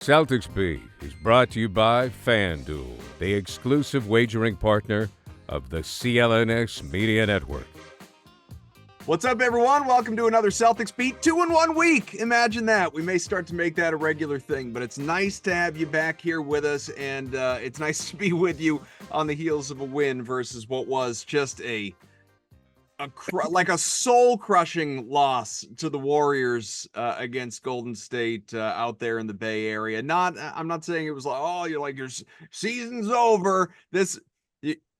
Celtics Beat is brought to you by FanDuel, the exclusive wagering partner of the CLNS Media Network. What's up, everyone? Welcome to another Celtics Beat 2 in 1 week. Imagine that. We may start to make that a regular thing, but it's nice to have you back here with us, and it's nice to be with you on the heels of a win versus what was just a soul-crushing loss to the Warriors against Golden State out there in the Bay Area. I'm not saying it was like, oh, you're like, your season's over. If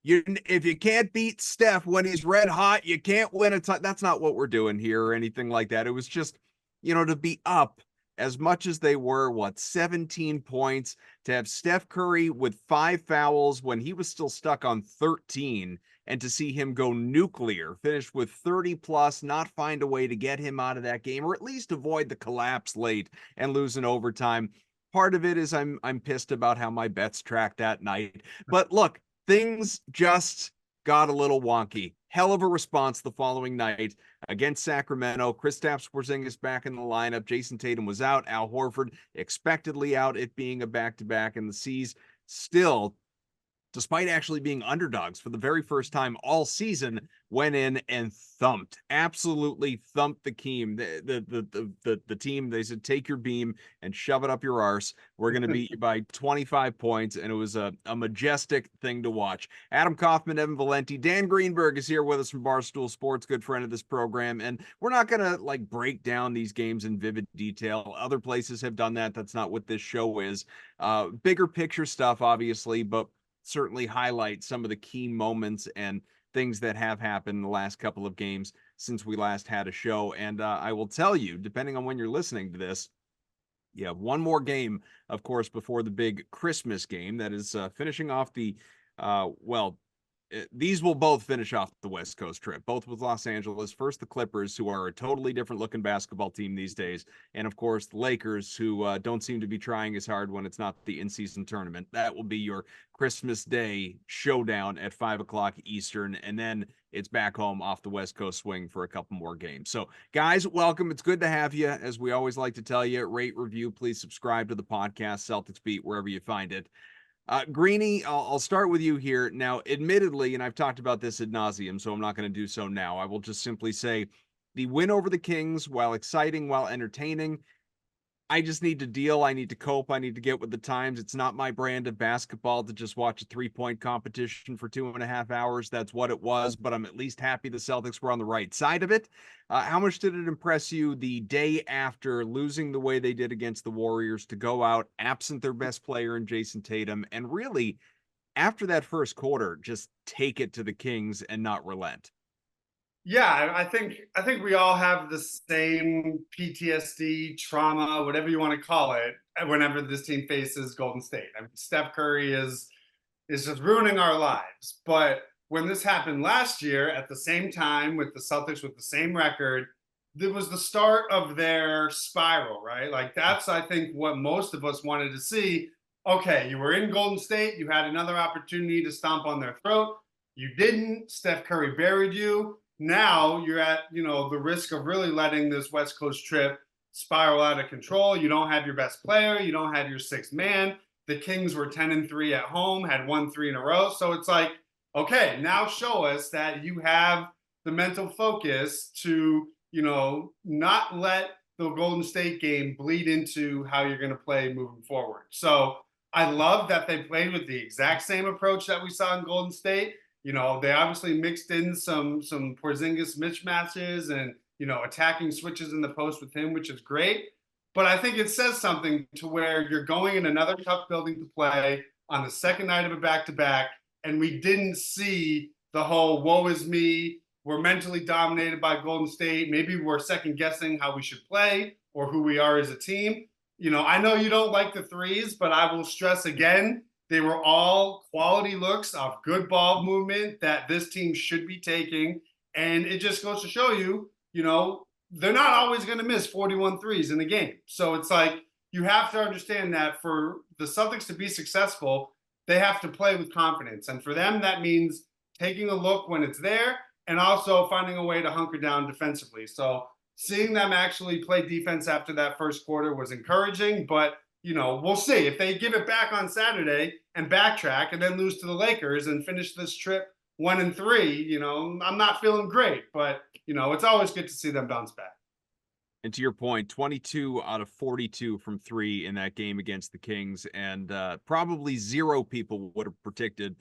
you can't beat Steph when he's red hot, you can't win a ton. That's not what we're doing here or anything like that. It was just, to be up as much as they were, 17 points, to have Steph Curry with 5 fouls when he was still stuck on 13, and to see him go nuclear, finish with 30 plus, not find a way to get him out of that game, or at least avoid the collapse late and lose in overtime. Part of it is I'm pissed about how my bets tracked that night. But look, things just got a little wonky. Hell of a response the following night against Sacramento. Kristaps Porzingis back in the lineup. Jason Tatum was out. Al Horford expectedly out, it being a back-to-back. And the C's still, despite actually being underdogs for the very first time all season, went in and absolutely thumped the team. The team, they said, take your beam and shove it up your arse. We're going to beat you by 25 points, and it was a majestic thing to watch. Adam Kaufman, Evan Valenti, Dan Greenberg is here with us from Barstool Sports, good friend of this program, and we're not going to break down these games in vivid detail. Other places have done that. That's not what this show is. Bigger picture stuff, obviously, but certainly highlight some of the key moments and things that have happened in the last couple of games since we last had a show. And I will tell you, depending on when you're listening to this, you have one more game, of course, before the big Christmas game that is finishing off the, these will both finish off the West Coast trip, both with Los Angeles. First, the Clippers, who are a totally different looking basketball team these days. And of course, the Lakers, who don't seem to be trying as hard when it's not the in-season tournament. That will be your Christmas Day showdown at 5 o'clock Eastern. And then it's back home off the West Coast swing for a couple more games. So guys, welcome. It's good to have you. As we always like to tell you, rate, review, please subscribe to the podcast, Celtics Beat, wherever you find it. Greenie, I'll start with you here. Now, admittedly, and I've talked about this ad nauseum, so I'm not going to do so now. I will just simply say the win over the Kings, while exciting, while entertaining, I just need to deal. I need to cope. I need to get with the times. It's not my brand of basketball to just watch a 3-point competition for 2.5 hours. That's what it was, but I'm at least happy the Celtics were on the right side of it. How much did it impress you the day after losing the way they did against the Warriors to go out absent their best player in Jason Tatum, and really, after that first quarter, just take it to the Kings and not relent? Yeah, I think we all have the same PTSD, trauma, whatever you want to call it, whenever this team faces Golden State. I mean, Steph Curry is just ruining our lives. But when this happened last year, at the same time with the Celtics with the same record, it was the start of their spiral, right? Like that's, I think, what most of us wanted to see. Okay, you were in Golden State, you had another opportunity to stomp on their throat. You didn't. Steph Curry buried you. Now you're at, the risk of really letting this West Coast trip spiral out of control. You don't have your best player. You don't have your sixth man. The Kings were 10-3 at home, had won 3 in a row. So it's like, okay, now show us that you have the mental focus to, not let the Golden State game bleed into how you're going to play moving forward. So I love that they played with the exact same approach that we saw in Golden State. They obviously mixed in some Porzingis mismatches and, attacking switches in the post with him, which is great. But I think it says something to where you're going in another tough building to play on the second night of a back-to-back, and we didn't see the whole woe is me, we're mentally dominated by Golden State, maybe we're second-guessing how we should play or who we are as a team. I know you don't like the threes, but I will stress again, they were all quality looks of good ball movement that this team should be taking. And it just goes to show you, they're not always going to miss 41 threes in the game. So it's like you have to understand that for the Celtics to be successful, they have to play with confidence. And for them, that means taking a look when it's there and also finding a way to hunker down defensively. So seeing them actually play defense after that first quarter was encouraging, but we'll see. If they give it back on Saturday and backtrack and then lose to the Lakers and finish this trip 1-3, I'm not feeling great. But, it's always good to see them bounce back. And to your point, 22 out of 42 from 3 in that game against the Kings, and probably 0 people would have predicted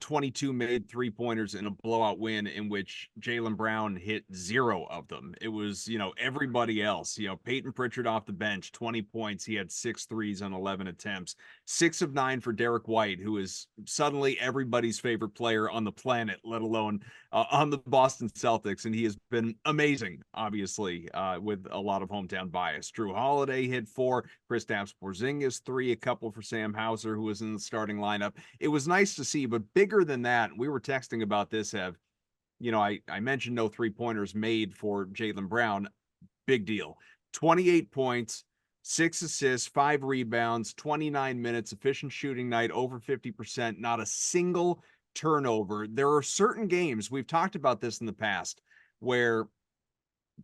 22 made 3-pointers in a blowout win in which Jaylen Brown hit 0 of them. It was, everybody else. Peyton Pritchard off the bench, 20 points. He had 6 threes on 11 attempts. 6 of 9 for Derek White, who is suddenly everybody's favorite player on the planet, let alone on the Boston Celtics. And he has been amazing, obviously, with a lot of hometown bias. Drew Holiday hit 4. Kristaps Porzingis 3, a couple for Sam Hauser, who was in the starting lineup. It was nice to see, but bigger than that, we were texting about this, Ev. I mentioned no 3-pointers made for Jaylen Brown. Big deal. 28 points, 6 assists, 5 rebounds, 29 minutes, efficient shooting night, over 50%, not a single turnover. There are certain games, we've talked about this in the past, where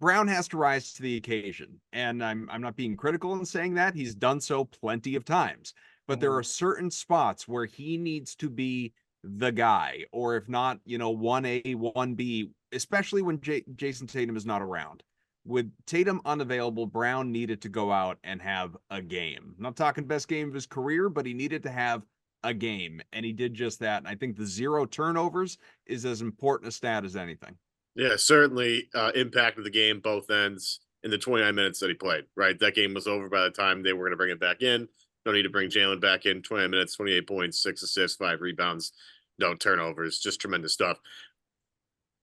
Brown has to rise to the occasion. And I'm not being critical in saying that. He's done so plenty of times. But there are certain spots where he needs to be the guy, or if not, 1A, 1B, especially when Jason Tatum is not around. With Tatum unavailable, Brown needed to go out and have a game. I'm not talking best game of his career, but he needed to have a game, and he did just that. And I think the 0 turnovers is as important a stat as anything. Yeah, certainly impacted the game both ends in the 29 minutes that he played, right? That game was over by the time they were going to bring it back in. No need to bring Jaylen back in. 29 minutes, 28 points, 6 assists, 5 rebounds, no turnovers. Just tremendous stuff.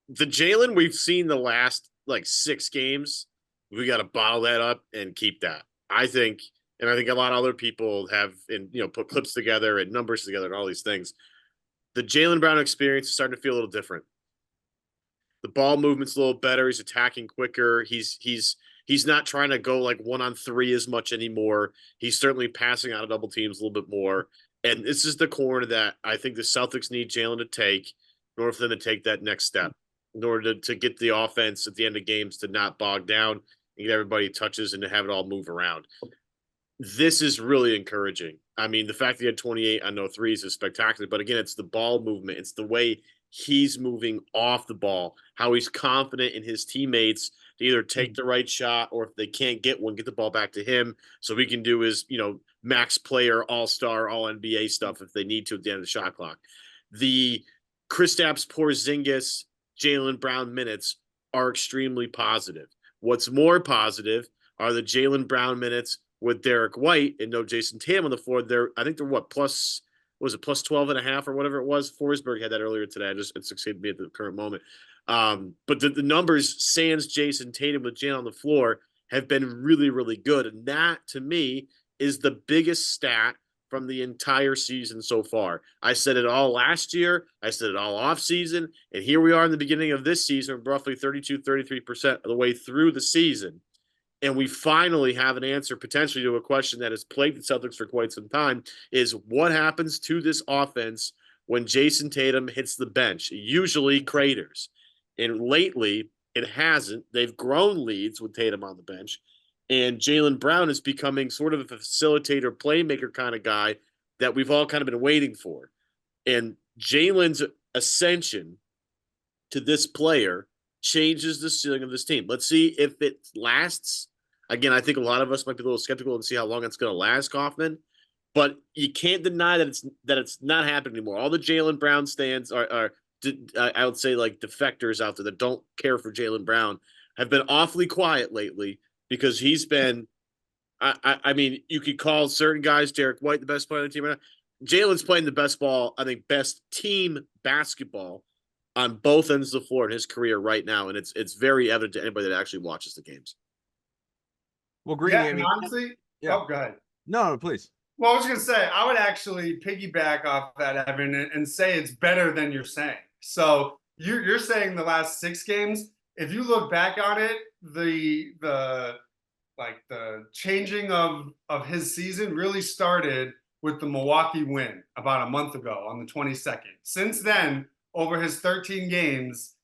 The Jaylen we've seen the last 6 games, we got to bottle that up and keep that. I think a lot of other people have put clips together and numbers together and all these things. The Jaylen Brown experience is starting to feel a little different. The ball movement's a little better. He's attacking quicker. He's not trying to go 1-on-3 as much anymore. He's certainly passing out of double teams a little bit more. And this is the corner that I think the Celtics need Jaylen to take in order for them to take that next step, in order to get the offense at the end of games to not bog down and get everybody touches and to have it all move around. This is really encouraging. I mean, the fact that he had 28 on no threes is spectacular. But again, it's the ball movement. It's the way he's moving off the ball, how he's confident in his teammates to either take the right shot, or if they can't get one, get the ball back to him so he can do his, max player, all-star, all-NBA stuff if they need to at the end of the shot clock. The Kristaps Porzingis, Jaylen Brown minutes are extremely positive. What's more positive are the Jaylen Brown minutes with Derek White and no Jason Tatum on the floor. I think they're plus 12.5 or whatever it was. Forsberg had that earlier today. It succeeded me at the current moment. But the numbers sans Jason Tatum with Jaylen on the floor have been really, really good. And that, to me, is the biggest stat from the entire season so far. I said it all last year. I said it all off season. And here we are in the beginning of this season, roughly 33% of the way through the season. And we finally have an answer potentially to a question that has plagued the Celtics for quite some time, is what happens to this offense when Jason Tatum hits the bench? It usually craters. And lately, it hasn't. They've grown leads with Tatum on the bench. And Jaylen Brown is becoming sort of a facilitator, playmaker kind of guy that we've all kind of been waiting for. And Jaylen's ascension to this player changes the ceiling of this team. Let's see if it lasts. Again, I think a lot of us might be a little skeptical and see how long it's going to last, Kaufman. But you can't deny that it's not happening anymore. All the Jaylen Brown stands are I would say defectors out there that don't care for Jaylen Brown have been awfully quiet lately, because he's been. I mean, you could call certain guys, Derek White, the best player on the team right now. Jaylen's playing the best ball, I think, best team basketball on both ends of the floor in his career right now, and it's very evident to anybody that actually watches the games. Well, Greenie, Yeah, honestly, go ahead. No, please. Well, I was going to say, I would actually piggyback off that, Evan, and say it's better than you're saying. So you're saying the last 6 games. If you look back on it, the changing of his season really started with the Milwaukee win about a month ago on the 22nd. Since then, over his 13 games,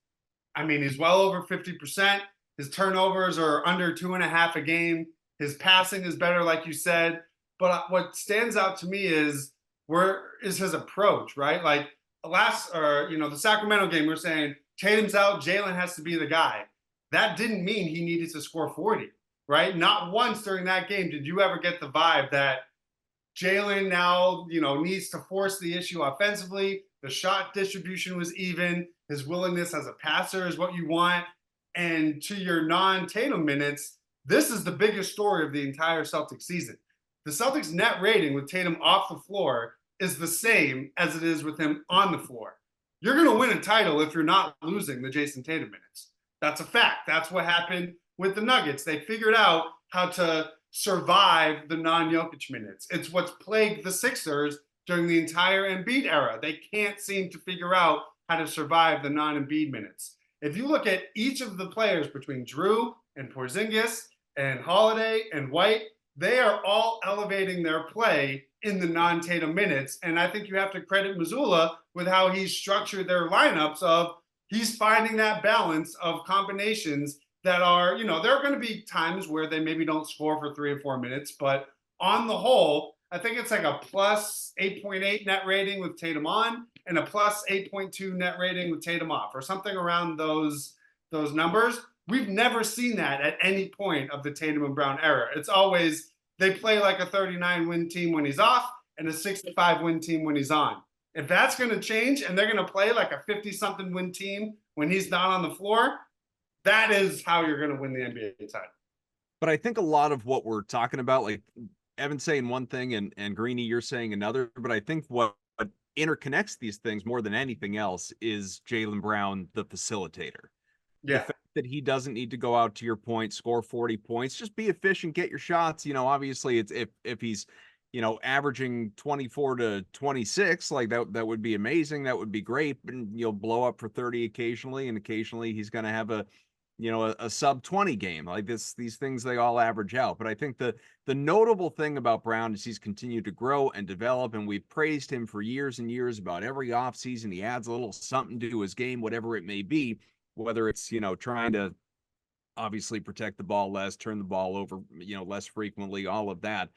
I mean, he's well over 50%. His turnovers are under 2.5 a game. His passing is better, like you said. But what stands out to me is where is his approach, right? Like the Sacramento game, we're saying Tatum's out, Jaylen has to be the guy. That didn't mean he needed to score 40, right? Not once during that game did you ever get the vibe that Jaylen now, needs to force the issue offensively. The shot distribution was even. His willingness as a passer is what you want. And to your non-Tatum minutes, this is the biggest story of the entire Celtics season. The Celtics net rating with Tatum off the floor is the same as it is with him on the floor. You're going to win a title if you're not losing the Jason Tatum minutes. That's a fact. That's what happened with the Nuggets. They figured out how to survive the non-Jokic minutes. It's what's plagued the Sixers during the entire Embiid era. They can't seem to figure out how to survive the non-Embiid minutes. If you look at each of the players between Drew and Porzingis and Holiday and White, they are all elevating their play in the non-Tatum minutes. And I think you have to credit Mazzulla with how he's structured their lineups of he's finding that balance of combinations that are, there are going to be times where they maybe don't score for 3 or 4 minutes, but on the whole, I think it's like a plus 8.8 net rating with Tatum on and a plus 8.2 net rating with Tatum off, or something around those numbers. We've never seen that at any point of the Tatum and Brown era. It's always they play like a 39-win team when he's off and a 65-win team when he's on. If that's going to change and they're going to play like a 50-something win team when he's not on the floor, that is how you're going to win the NBA title. But I think a lot of what we're talking about, like Evan's saying one thing and Greenie, you're saying another, but I think what interconnects these things more than anything else is Jaylen Brown, the facilitator. Yeah. The fact that he doesn't need to go out, to your point, score 40 points, just be efficient, get your shots. Obviously it's if he's, averaging 24 to 26, like that would be amazing. That would be great. And you'll blow up for 30 occasionally. And occasionally he's going to have a sub 20 game like this. These things, they all average out. But I think the notable thing about Brown is he's continued to grow and develop. And we've praised him for years and years about every offseason. He adds a little something to his game, whatever it may be, whether it's, trying to obviously protect the ball less, turn the ball over, less frequently, all of that.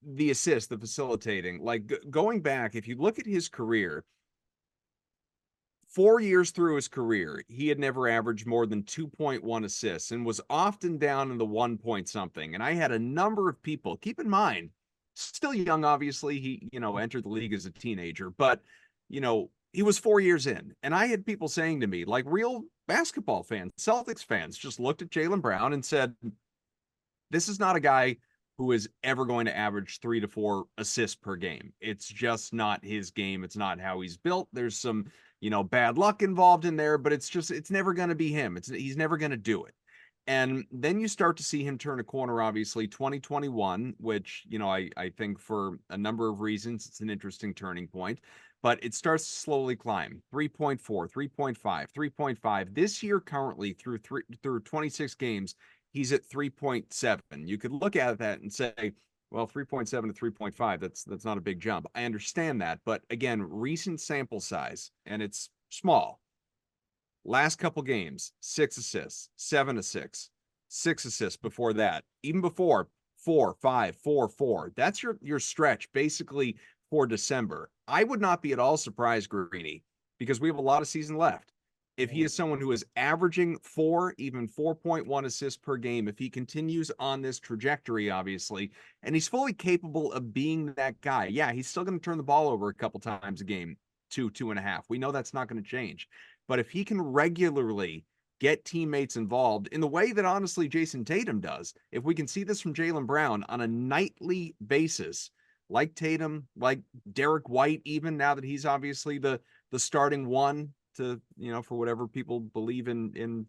The assist, the facilitating, like going back, if you look at his career, 4 years through his career, he had never averaged more than 2.1 assists and was often down in the 1 point something. And I had a number of people, keep in mind, still young, obviously, he, entered the league as a teenager, but, he was 4 years in. And I had people saying to me, like real basketball fans, Celtics fans, just looked at Jaylen Brown and said, this is not a guy who is ever going to average 3 to 4 assists per game. It's just not his game. It's not how he's built. There's some, bad luck involved in there, but it's never going to be him. He's never going to do it. And then you start to see him turn a corner, obviously 2021, which, I think for a number of reasons, it's an interesting turning point, but it starts to slowly climb 3.4, 3.5, 3.5 this year. Currently through 26 games, he's at 3.7. You could look at that and say, well, 3.7 to 3.5, that's not a big jump. I understand that. But again, recent sample size, and it's small. Last couple games, 6 assists, 7 to 6, 6 assists before that. Even before, 4, 5, 4, 4. That's your stretch basically for December. I would not be at all surprised, Greenie, because we have a lot of season left. If he is someone who is averaging 4, even 4.1 assists per game, if he continues on this trajectory, obviously, and he's fully capable of being that guy. Yeah, he's still going to turn the ball over a couple times a game, 2.5. We know that's not going to change. But if he can regularly get teammates involved in the way that, honestly, Jason Tatum does, if we can see this from Jaylen Brown on a nightly basis, like Tatum, like Derek White, even now that he's obviously the starting one, to, for whatever people believe in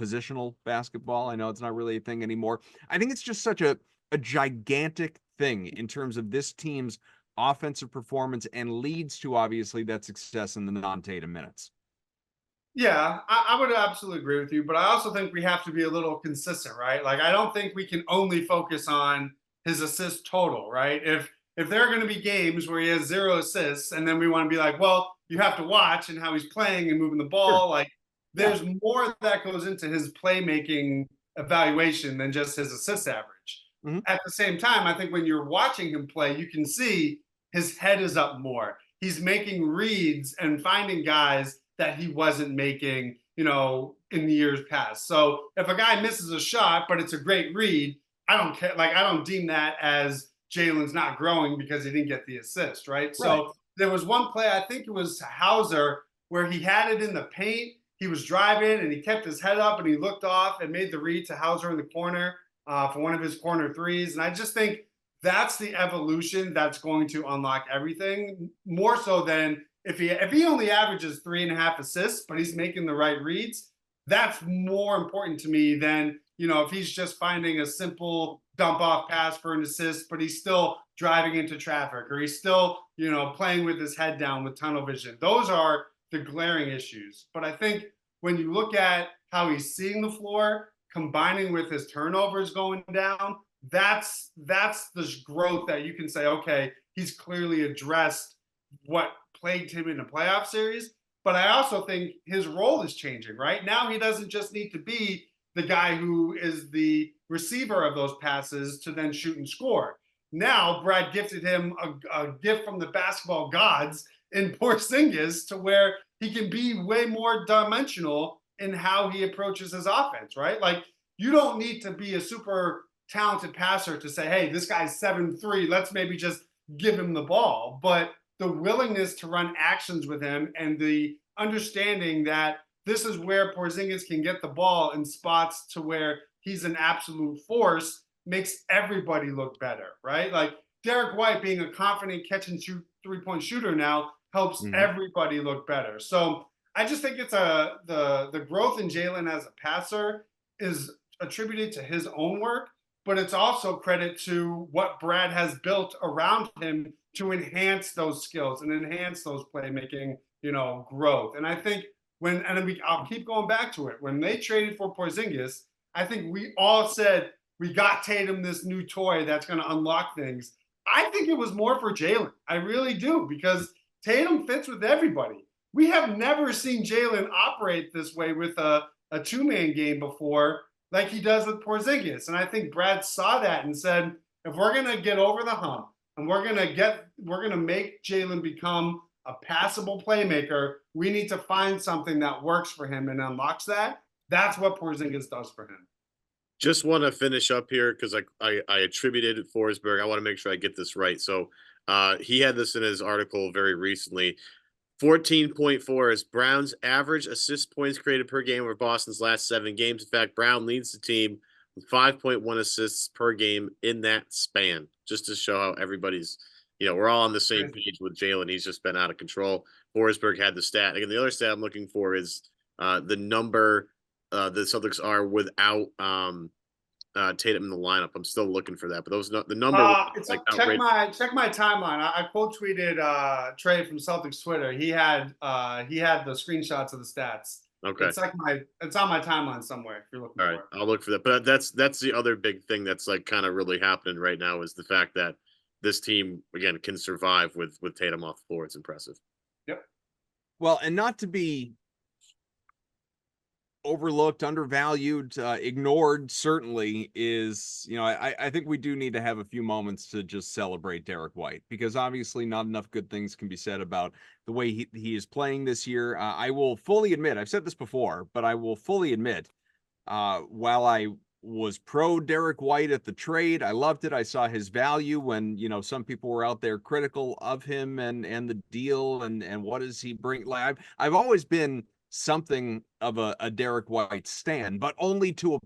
positional basketball. I know it's not really a thing anymore. I think it's just such a gigantic thing in terms of this team's offensive performance and leads to obviously that success in the non-Tatum minutes. Yeah, I would absolutely agree with you, but I also think we have to be a little consistent, right? Like, I don't think we can only focus on his assist total, right? If there are going to be games where he has 0 assists and then we want to be like, well, you have to watch and how he's playing and moving the ball. Sure. Like, there's more that goes into his playmaking evaluation than just his assist average. at the same time, I think when you're watching him play, you can see his head is up more. He's making reads and finding guys that he wasn't making, in the years past. So if a guy misses a shot, but it's a great read, I don't care. Like, I don't deem that as Jaylen's not growing because he didn't get the assist, right? So there was one play, I think it was Hauser, where he had it in the paint. He was driving and he kept his head up and he looked off and made the read to Hauser in the corner for one of his corner threes. And I just think that's the evolution that's going to unlock everything, more so than if he only averages 3.5 assists, but he's making the right reads. That's more important to me than, if he's just finding a simple dump off pass for an assist, but he's still driving into traffic, or he's still, playing with his head down with tunnel vision. Those are the glaring issues. But I think when you look at how he's seeing the floor, combining with his turnovers going down, that's the growth that you can say, okay, he's clearly addressed what plagued him in the playoff series. But I also think his role is changing, right? Now he doesn't just need to be the guy who is the receiver of those passes to then shoot and score. Now Brad gifted him a gift from the basketball gods in Porzingis to where he can be way more dimensional in how he approaches his offense, right? Like, you don't need to be a super talented passer to say, hey, this guy's 7'3", let's maybe just give him the ball. But the willingness to run actions with him and the understanding that this is where Porzingis can get the ball in spots to where he's an absolute force makes everybody look better, right? Like, Derek White being a confident catch and shoot three-point shooter now helps everybody look better. So I just think it's the growth in Jaylen as a passer is attributed to his own work, but it's also credit to what Brad has built around him to enhance those skills and enhance those playmaking, growth. And I think I'll keep going back to it. When they traded for Porzingis, I think we all said, we got Tatum this new toy that's going to unlock things. I think it was more for Jaylen. I really do, because Tatum fits with everybody. We have never seen Jaylen operate this way with a two-man game before, like he does with Porzingis. And I think Brad saw that and said, if we're going to get over the hump and we're going to make Jaylen become a passable playmaker, we need to find something that works for him and unlocks that. That's what Porzingis does for him. Just want to finish up here because I attributed Forsberg. I want to make sure I get this right. So he had this in his article very recently. 14.4 is Brown's average assist points created per game over Boston's last 7 games. In fact, Brown leads the team with 5.1 assists per game in that span, just to show how everybody's, we're all on the same page with Jaylen. He's just been out of control. Forsberg had the stat. Again, the other stat I'm looking for is the number the Celtics are without Tatum in the lineup. I'm still looking for that, but the number. Check my timeline. I quote tweeted Trey from Celtics Twitter. He had the screenshots of the stats. Okay, it's on my timeline somewhere if you're looking for it. I'll look for that. But that's the other big thing that's like kind of really happening right now is the fact that this team again can survive with Tatum off the floor. It's impressive. Yep. Well, and not to be overlooked, undervalued, ignored, certainly is, I think we do need to have a few moments to just celebrate Derek White, because obviously not enough good things can be said about the way he is playing this year. I will fully admit, I've said this before, but I will fully admit, while I was pro Derek White at the trade, I loved it. I saw his value when, some people were out there critical of him and the deal and what does he bring. Like, I've always been something of a Derek White stan, but only to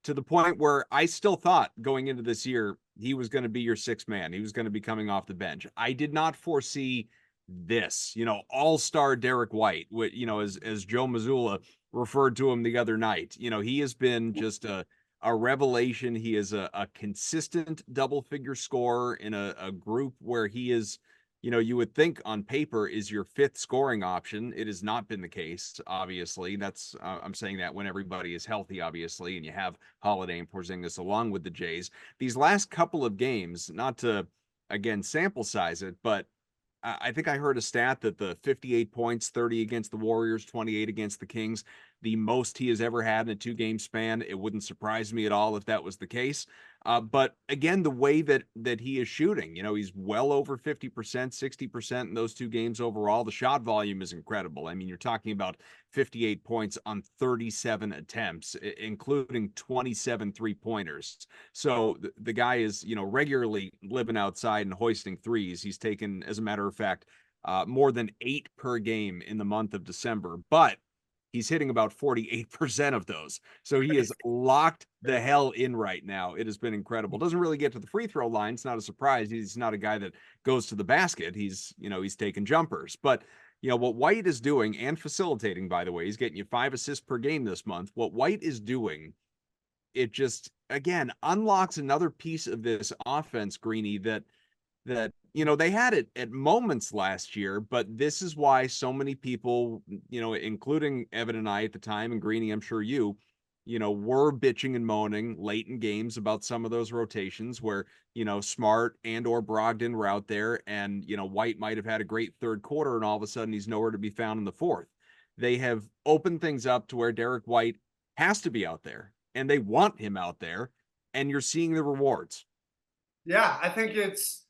the point where I still thought going into this year, he was going to be your sixth man. He was going to be coming off the bench. I did not foresee this, all-star Derek White, as Joe Mazzulla referred to him the other night. He has been just a revelation. He is a consistent double-figure scorer in a group where he is, you would think on paper is your fifth scoring option. It has not been the case, obviously. That's I'm saying that when everybody is healthy, obviously, and you have Holiday and Porzingis along with the Jays. These last couple of games, not to, again, sample size it, but I think I heard a stat that the 58 points, 30 against the Warriors, 28 against the Kings, the most he has ever had in a 2-game span. It wouldn't surprise me at all if that was the case. But again, the way that he is shooting, he's well over 50%, 60% in those 2 games overall. The shot volume is incredible. I mean, you're talking about 58 points on 37 attempts, including 27 3-pointers. So the guy is, regularly living outside and hoisting threes. He's taken, as a matter of fact, more than 8 per game in the month of December, but he's hitting about 48% of those. So he is locked the hell in right now. It has been incredible. Doesn't really get to the free throw line. It's not a surprise. He's not a guy that goes to the basket. He's taking jumpers. But, what White is doing, and facilitating, by the way, he's getting you 5 assists per game this month. What White is doing, it just, again, unlocks another piece of this offense, Greenie, that they had it at moments last year, but this is why so many people, including Evan and I at the time, and Greenie, I'm sure were bitching and moaning late in games about some of those rotations where, Smart and or Brogdon were out there, and, White might have had a great third quarter, and all of a sudden he's nowhere to be found in the fourth. They have opened things up to where Derek White has to be out there, and they want him out there, and you're seeing the rewards. Yeah, I think it's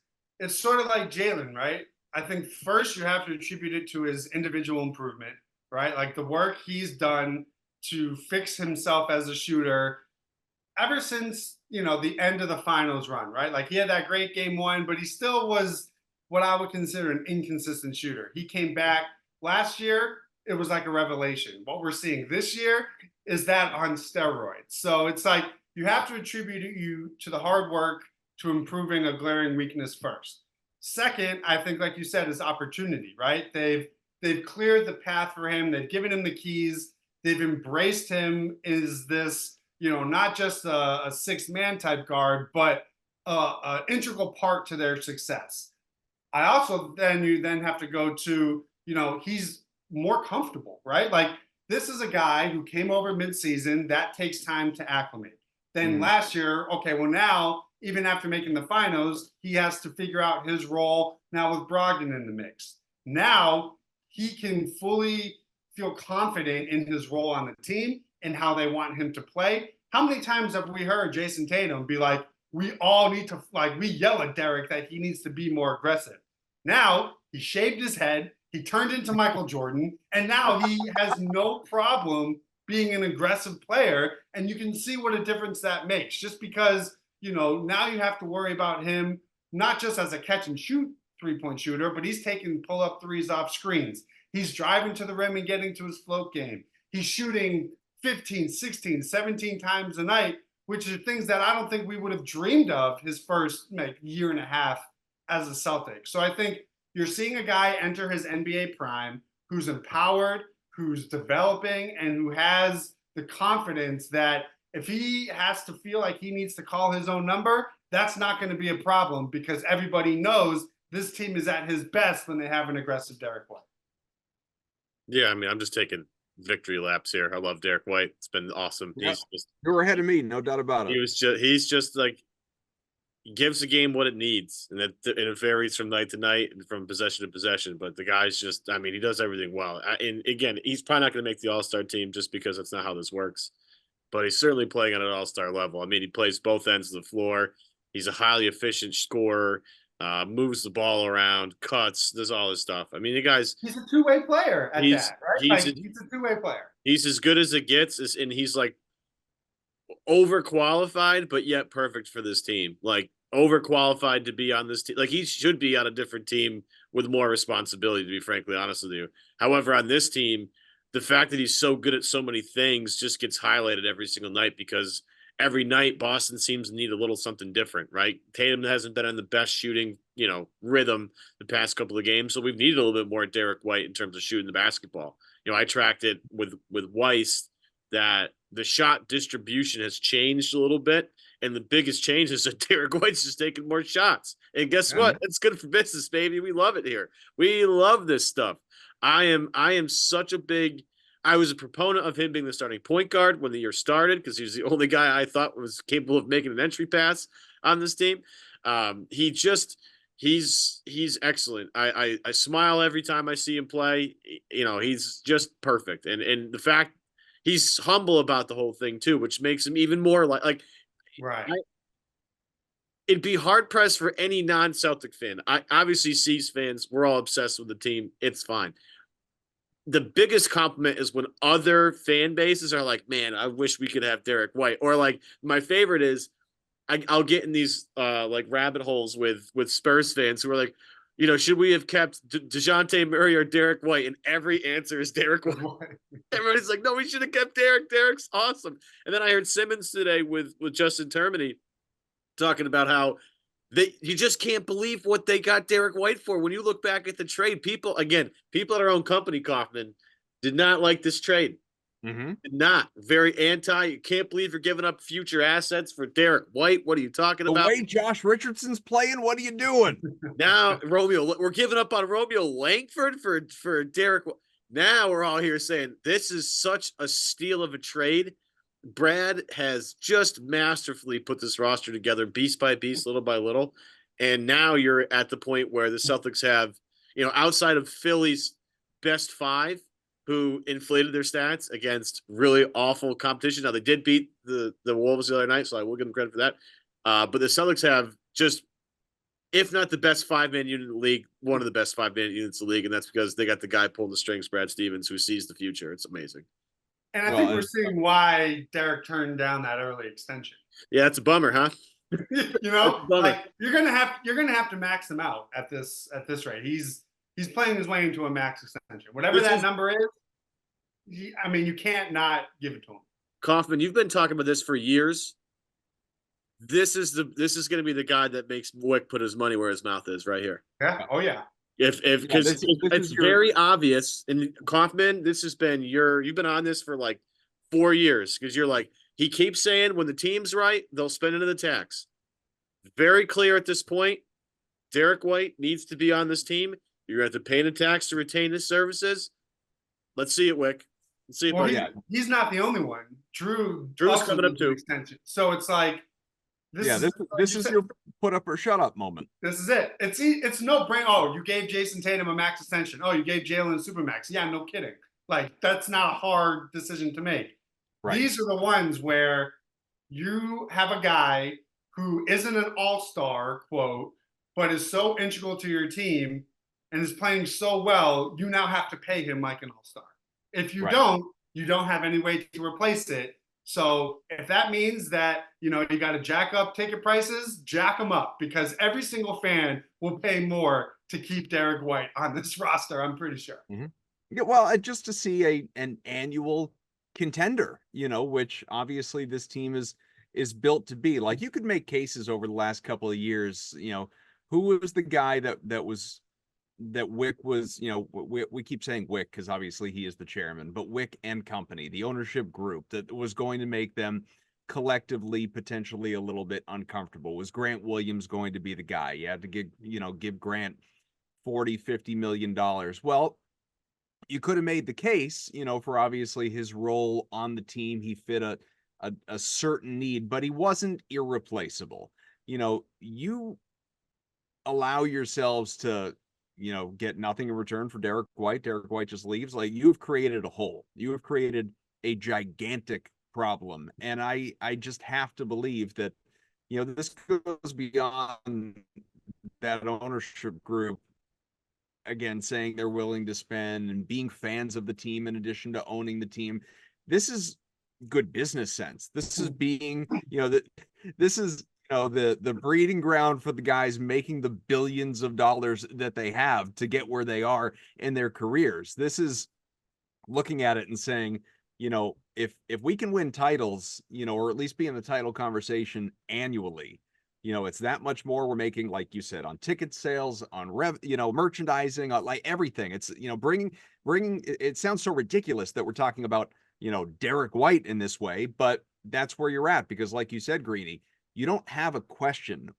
sort of like Jaylen, right? I think first you have to attribute it to his individual improvement, right? Like the work he's done to fix himself as a shooter ever since, the end of the finals run, right? Like he had that great game 1, but he still was what I would consider an inconsistent shooter. He came back last year. It was like a revelation. What we're seeing this year is that on steroids. So it's like you have to attribute you to the hard work, to improving a glaring weakness first. Second, I think, like you said, is opportunity, right? They've cleared the path for him. They've given him the keys. They've embraced him as this, not just a 6-man type guard, but an integral part to their success. I also you then have to go to, he's more comfortable, right? Like this is a guy who came over midseason. That takes time to acclimate. Then last year, okay, well now, even after making the finals, he has to figure out his role now with Brogdon in the mix. Now he can fully feel confident in his role on the team and how they want him to play. How many times have we heard Jason Tatum be like, we all need to, we yell at Derek that he needs to be more aggressive. Now he shaved his head, he turned into Michael Jordan, and now he has no problem being an aggressive player. And you can see what a difference that makes, just because now you have to worry about him, not just as a catch and shoot 3-point shooter, but he's taking pull-up threes off screens. He's driving to the rim and getting to his float game. He's shooting 15, 16, 17 times a night, which are things that I don't think we would have dreamed of his first year and a half as a Celtic. So I think you're seeing a guy enter his NBA prime who's empowered, who's developing, and who has the confidence that if he has to feel like he needs to call his own number, that's not going to be a problem because everybody knows this team is at his best when they have an aggressive Derek White. Yeah, I mean, I'm just taking victory laps here. I love Derek White. It's been awesome. Yeah. You're ahead of me, no doubt about it. He's just like, he gives the game what it needs, and it varies from night to night and from possession to possession. But the guy's just, I mean, he does everything well. And again, he's probably not going to make the All-Star team just because that's not how this works. But he's certainly playing at an all-star level. I mean, he plays both ends of the floor. He's a highly efficient scorer, moves the ball around, cuts, does all this stuff. I mean, he's a two-way player at that, right? He's a two-way player. He's as good as it gets, and he's like overqualified, but yet perfect for this team. Like overqualified to be on this team. Like he should be on a different team with more responsibility, to be frankly honest with you. However, on this team, the fact that he's so good at so many things just gets highlighted every single night because every night Boston seems to need a little something different, right? Tatum hasn't been on the best shooting, rhythm the past couple of games. So we've needed a little bit more Derek White in terms of shooting the basketball. I tracked it with Weiss that the shot distribution has changed a little bit. And the biggest change is that Derek White's just taking more shots. And guess what? It's good for business, baby. We love it here. We love this stuff. I am such a I was a proponent of him being the starting point guard when the year started because he was the only guy I thought was capable of making an entry pass on this team. He's excellent. I smile every time I see him play. He's just perfect. And the fact he's humble about the whole thing too, which makes him even more like Right. it'd be hard pressed for any non-Celtic fan. I obviously C's fans, we're all obsessed with the team. It's fine. The biggest compliment is when other fan bases are like, man, I wish we could have Derek White. Or like my favorite is I'll get in these like rabbit holes with Spurs fans who are like, should we have kept DeJounte Murray or Derek White? And every answer is Derek White. Everybody's like, no, we should have kept Derek. Derek's awesome. And then I heard Simmons today with Justin Termini talking about how you just can't believe what they got Derek White for. When you look back at the trade, people at our own company, Kaufman, did not like this trade. Mm-hmm. Did not. Very anti. You can't believe you're giving up future assets for Derek White. What are you talking about? The way Josh Richardson's playing, what are you doing? Now, we're giving up on Romeo Langford for Derek. Now we're all here saying this is such a steal of a trade. Brad has just masterfully put this roster together, beast by beast, little by little. And now you're at the point where the Celtics have, outside of Philly's best five, who inflated their stats against really awful competition. Now, they did beat the Wolves the other night, so I will give them credit for that. But the Celtics have just, if not the best five-man unit in the league, one of the best five-man units in the league, and that's because they got the guy pulling the strings, Brad Stevens, who sees the future. It's amazing. And I think we're seeing why Derek turned down that early extension. Yeah, it's a bummer, huh? Like you're gonna have to max him out at this rate. He's playing his way into a max extension. Whatever that number is, you can't not give it to him. Kaufman, you've been talking about this for years. This is going to be the guy that makes Wick put his money where his mouth is, right here. Yeah. Oh yeah. Because it's very obvious. And Kaufman, this has been you've been on this for like 4 years because you're like, he keeps saying when the team's right, they'll spend into the tax. Very clear at this point. Derek White needs to be on this team. You're going to have to pay the tax to retain his services. Let's see it, Wick. Let's see it. He's not the only one. Drew's coming up too. Extension. So it's like, this is your put up or shut up moment. This is it. It's no brain. Oh, you gave Jason Tatum a max extension. Oh, you gave Jaylen a supermax. Yeah, no kidding. Like that's not a hard decision to make. Right. These are the ones where you have a guy who isn't an all-star, quote, but is so integral to your team and is playing so well, you now have to pay him like an all-star. If you don't, you don't have any way to replace it. So if that means that, you got to jack up ticket prices, jack them up because every single fan will pay more to keep Derek White on this roster, I'm pretty sure. Mm-hmm. Yeah, well, just to see an annual contender, which obviously this team is built to be. Like you could make cases over the last couple of years, who was the guy that Wick was, we keep saying Wick because obviously he is the chairman, but Wick and company, the ownership group that was going to make them collectively potentially a little bit uncomfortable. Was Grant Williams going to be the guy? You had to give Grant $40-50 million. Well, you could have made the case, for obviously his role on the team. He fit a certain need, but he wasn't irreplaceable. You allow yourselves to, get nothing in return for Derek White. Derek White just leaves. Like you've created a hole. You have created a gigantic problem. And I just have to believe that, this goes beyond that ownership group. Again, saying they're willing to spend and being fans of the team in addition to owning the team. This is good business sense. This is being, this is, the breeding ground for the guys making the billions of dollars that they have to get where they are in their careers. This is looking at it and saying, if we can win titles, or at least be in the title conversation annually, it's that much more we're making, like you said, on ticket sales, on merchandising, on like everything. It's, bringing, it sounds so ridiculous that we're talking about, Derek White in this way, but that's where you're at. Because like you said, Greenie, you don't have a question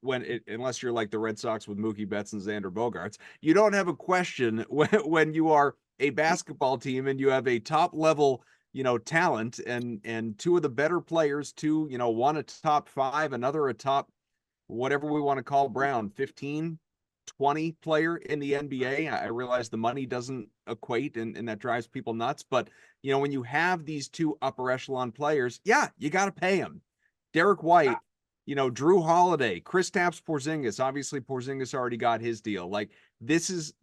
unless you're like the Red Sox with Mookie Betts and Xander Bogaerts, you don't have a question when you are a basketball team and you have a top level, talent and two of the better players, one a top 5, another a top, whatever we want to call Brown, 15, 20 player in the NBA. I realize the money doesn't equate and that drives people nuts. But, you know, when you have these two upper echelon players, yeah, you got to pay them. Derek White, you know, Drew Holiday, Kristaps Porzingis. Obviously, Porzingis already got his deal. Like, this is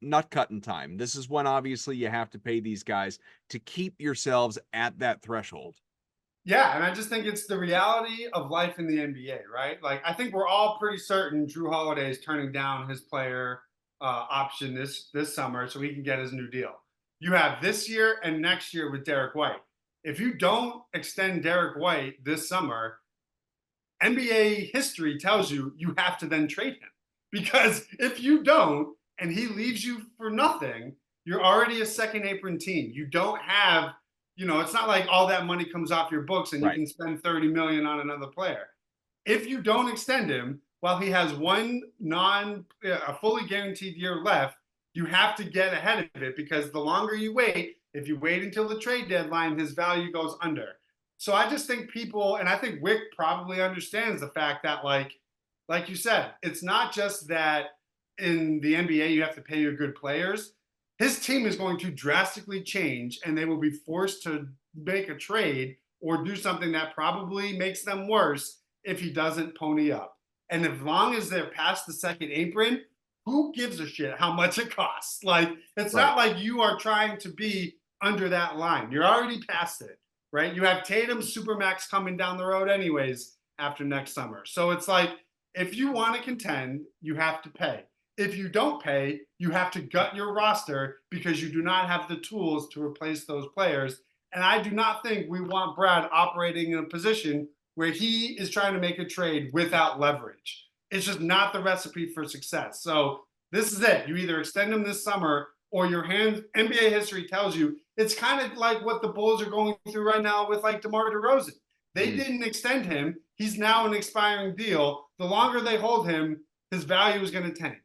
nut cutting time. This is when obviously you have to pay these guys to keep yourselves at that threshold. Yeah, and I just think it's the reality of life in the NBA, right? Like, I think we're all pretty certain Drew Holiday is turning down his player option this summer so he can get his new deal. You have this year and next year with Derek White. If you don't extend Derek White this summer, NBA history tells you you have to then trade him. Because if you don't and he leaves you for nothing, you're already a second apron team. You don't have, you know, it's not like all that money comes off your books and you can spend 30 million on another player. If you don't extend him while he has a fully guaranteed year left, you have to get ahead of it, because the longer you wait, if you wait until the trade deadline, his value goes under. So I just think people, and I think Wick probably understands the fact that, like you said, it's not just that in the NBA you have to pay your good players. His team is going to drastically change, and they will be forced to make a trade or do something that probably makes them worse if he doesn't pony up. And as long as they're past the second apron, who gives a shit how much it costs? Like, it's not like you are trying to be under that line. You're already past it, right? You have Tatum Supermax coming down the road anyways after next summer. So it's like, if you want to contend, you have to pay. If you don't pay, you have to gut your roster because you do not have the tools to replace those players. And I do not think we want Brad operating in a position where he is trying to make a trade without leverage. It's just not the recipe for success. So this is it. You either extend him this summer, or your NBA history tells you it's kind of like what the Bulls are going through right now with, like, DeMar DeRozan. They didn't extend him. He's now an expiring deal. The longer they hold him, his value is going to tank.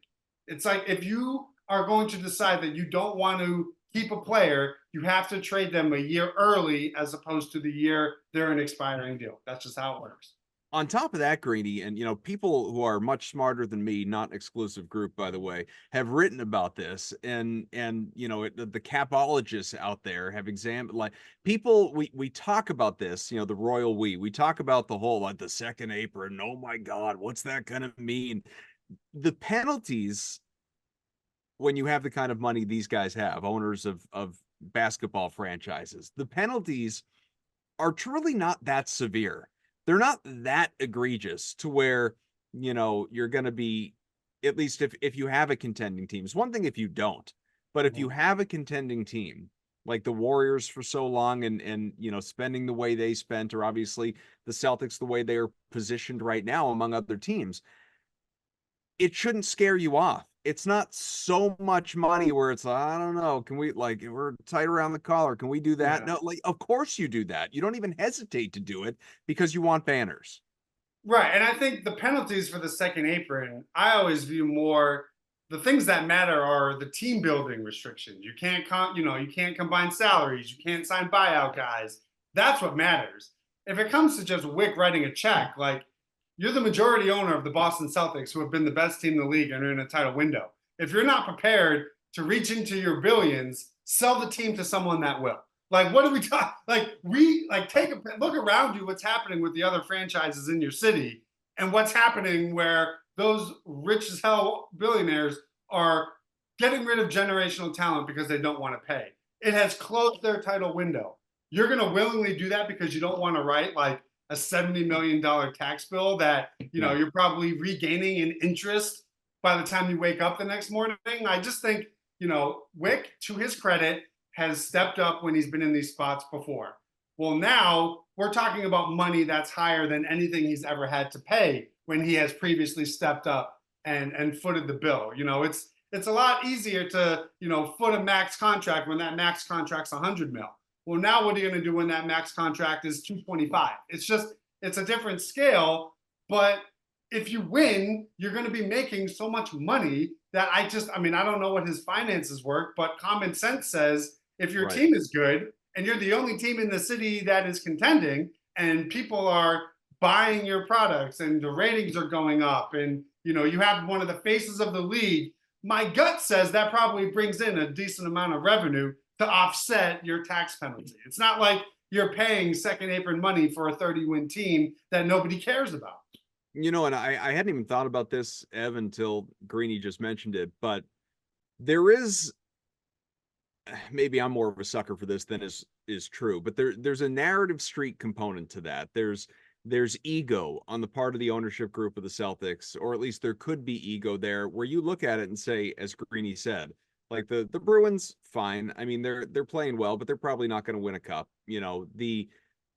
It's like, if you are going to decide that you don't want to keep a player, you have to trade them a year early as opposed to the year they're an expiring deal. That's just how it works. On top of that, Greenie, and, you know, people who are much smarter than me, not an exclusive group, by the way, have written about this, and you know, the capologists out there have examined, like, people, we talk about this, you know, the royal we talk about the whole, like, the second apron. Oh my God, what's that gonna mean? The penalties, when you have the kind of money these guys have, owners of basketball franchises, the penalties are truly not that severe. They're not that egregious to where, you know, you're going to be, at least if you have a contending team. It's one thing if you don't, but if you have a contending team, like the Warriors for so long, and you know, spending the way they spent, or obviously the Celtics the way they are positioned right now among other teams, it shouldn't scare you off. It's not so much money where it's like, I don't know, can we, like, we're tight around the collar, can we do that? Yeah. No, like, of course you do that. You don't even hesitate to do it because you want banners. Right. And I think the penalties for the second apron, I always view more, the things that matter are the team building restrictions. You can't you can't combine salaries, you can't sign buyout guys. That's what matters. If it comes to just Wick writing a check, like, you're the majority owner of the Boston Celtics, who have been the best team in the league and are in a title window. If you're not prepared to reach into your billions, sell the team to someone that will. Like, what do we talk? Like, take a look around you. What's happening with the other franchises in your city, and what's happening where those rich as hell billionaires are getting rid of generational talent because they don't want to pay. It has closed their title window. You're going to willingly do that because you don't want to write, like, a $70 million tax bill that, you know, you're probably regaining in interest by the time you wake up the next morning. I just think, you know, Wick, to his credit, has stepped up when he's been in these spots before. Well, now we're talking about money that's higher than anything he's ever had to pay when he has previously stepped up and footed the bill. You know, it's a lot easier to, you know, foot a max contract when that max contract's 100 mil. Well, now what are you going to do when that max contract is 225? It's a different scale. But if you win, you're going to be making so much money that I don't know what his finances work, but common sense says if your team is good and you're the only team in the city that is contending, and people are buying your products and the ratings are going up, and, you have one of the faces of the league. My gut says that probably brings in a decent amount of revenue to offset your tax penalty. It's not like you're paying second apron money for a 30-win team that nobody cares about. And I hadn't even thought about this, Ev, until Greenie just mentioned it, but there is, maybe I'm more of a sucker for this than is true, but there's a narrative streak component to that. There's ego on the part of the ownership group of the Celtics, or at least there could be ego there, where you look at it and say, as Greenie said, like the Bruins, fine. I mean, they're playing well, but they're probably not going to win a cup. And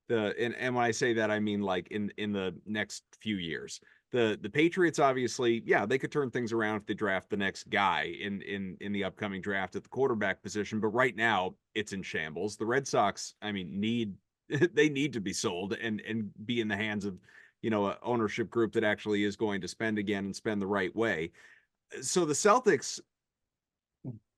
when I say that, I mean like in the next few years. The Patriots, obviously, yeah, they could turn things around if they draft the next guy in the upcoming draft at the quarterback position, but right now it's in shambles. The Red Sox, I mean, need to be sold and be in the hands of an ownership group that actually is going to spend again and spend the right way. So the Celtics,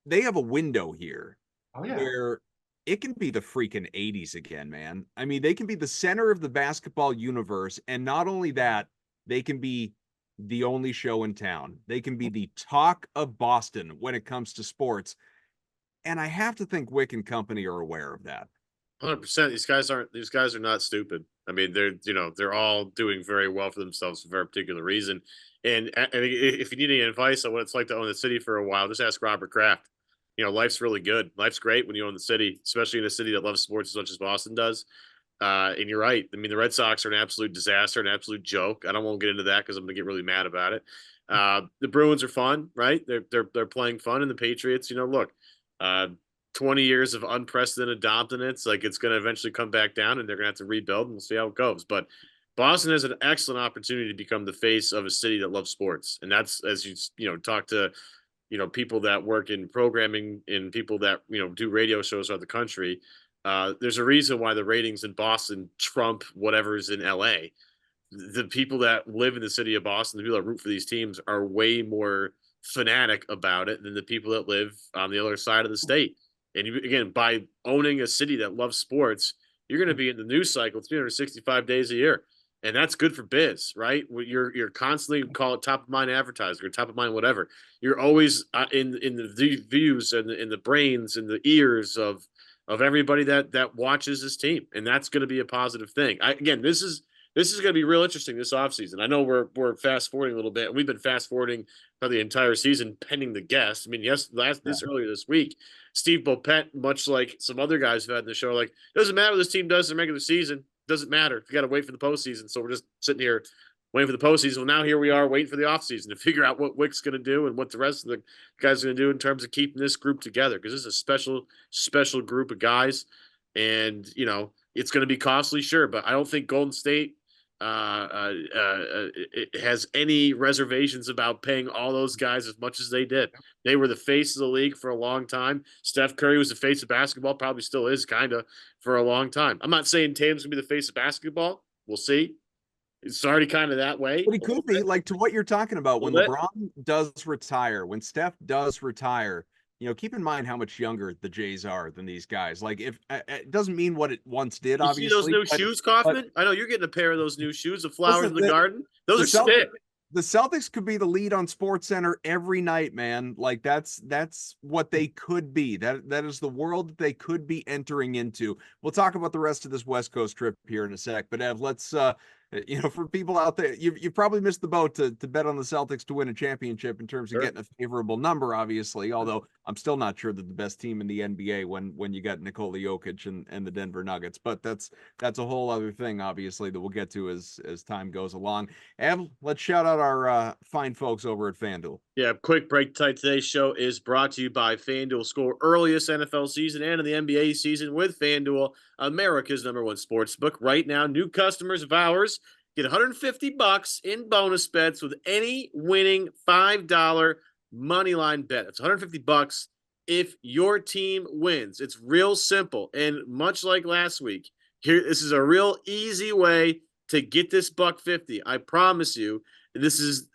they have a window here where it can be the freaking 80s again, man. I mean, they can be the center of the basketball universe, and not only that, they can be the only show in town. They can be the talk of Boston when it comes to sports. And I have to think Wick and company are aware of that. 100%. These guys are not stupid. I mean, they're all doing very well for themselves for a very particular reason. And if you need any advice on what it's like to own the city for a while, just ask Robert Kraft. Life's really good. Life's great when you own the city, especially in a city that loves sports as much as Boston does. And you're right. I mean, the Red Sox are an absolute disaster, an absolute joke. I don't want to get into that because I'm going to get really mad about it. The Bruins are fun, right? They're playing fun, and the Patriots, look, 20 years of unprecedented dominance, like it's going to eventually come back down, and they're going to have to rebuild, and we'll see how it goes. But Boston has an excellent opportunity to become the face of a city that loves sports, and that's, as you talk to people that work in programming and people that do radio shows around the country. There's a reason why the ratings in Boston trump whatever's in LA. The people that live in the city of Boston, the people that root for these teams, are way more fanatic about it than the people that live on the other side of the state. And again, by owning a city that loves sports, you're going to be in the news cycle 365 days a year. And that's good for biz, right? You're constantly, call it top of mind advertising or top of mind whatever. You're always in the views and in the brains and the ears of everybody that watches this team, and that's going to be a positive thing. This is going to be real interesting this offseason. I know we're fast forwarding a little bit, and we've been fast forwarding for the entire season, pending the guest. I mean, earlier this week, Steve Bopet, much like some other guys who've had in the show, like, it doesn't matter what this team does in the regular season. Doesn't matter. You got to wait for the postseason. So we're just sitting here waiting for the postseason. Well, now here we are waiting for the offseason to figure out what Wick's going to do and what the rest of the guys are going to do in terms of keeping this group together, because this is a special, special group of guys. And, it's going to be costly, sure, but I don't think Golden State it has any reservations about paying all those guys as much as they did. They were the face of the league for a long time. Steph Curry was the face of basketball, probably still is kind of for a long time. I'm not saying Tatum's gonna be the face of basketball. We'll see. It's already kind of that way. But he could be, like, to what you're talking about, when LeBron does retire, when Steph does retire, keep in mind how much younger the Jays are than these guys. Like, if it doesn't mean what it once did, obviously. You see those new shoes, Kaufman? I know you're getting a pair of those new shoes, the flowers in the garden. Those are sick. The Celtics could be the lead on SportsCenter every night, man. Like, that's what they could be. That is the world that they could be entering into. We'll talk about the rest of this West Coast trip here in a sec. But Ev, let's for people out there, you've probably missed the boat to bet on the Celtics to win a championship in terms of getting a favorable number, obviously. Although I'm still not sure that the best team in the NBA when you got Nikola Jokic and the Denver Nuggets. But that's a whole other thing, obviously, that we'll get to as time goes along. Ev, let's shout out our fine folks over at FanDuel. Yeah, quick break tight. Today's show is brought to you by FanDuel. Score earliest NFL season and in the NBA season with FanDuel, America's #1 sportsbook. Right now, new customers of ours get $150 in bonus bets with any winning $5 money line bet. It's $150 if your team wins. It's real simple, and much like last week, this is a real easy way to get this $150. I promise you. This is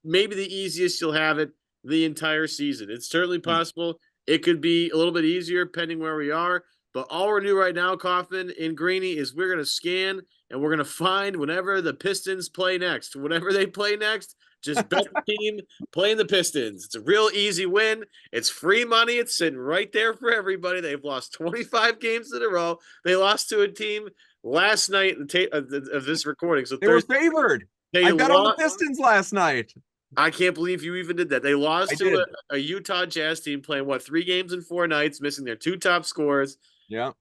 maybe the easiest you'll have it the entire season. It's certainly possible. It could be a little bit easier depending where we are. But all we're doing right now, Kaufman and Greenie, is we're going to scan and we're going to find whenever the Pistons play next. Whenever they play next, Just bet the team playing the Pistons. It's a real easy win. It's free money. It's sitting right there for everybody. They've lost 25 games in a row. They lost to a team last night of this recording. So They were Thursday, favored. they I bet on the lost. Pistons last night. I can't believe you even did that. They I lost did. to a Utah Jazz team playing, 3 games in 4 nights, missing their 2 top scorers. Yeah.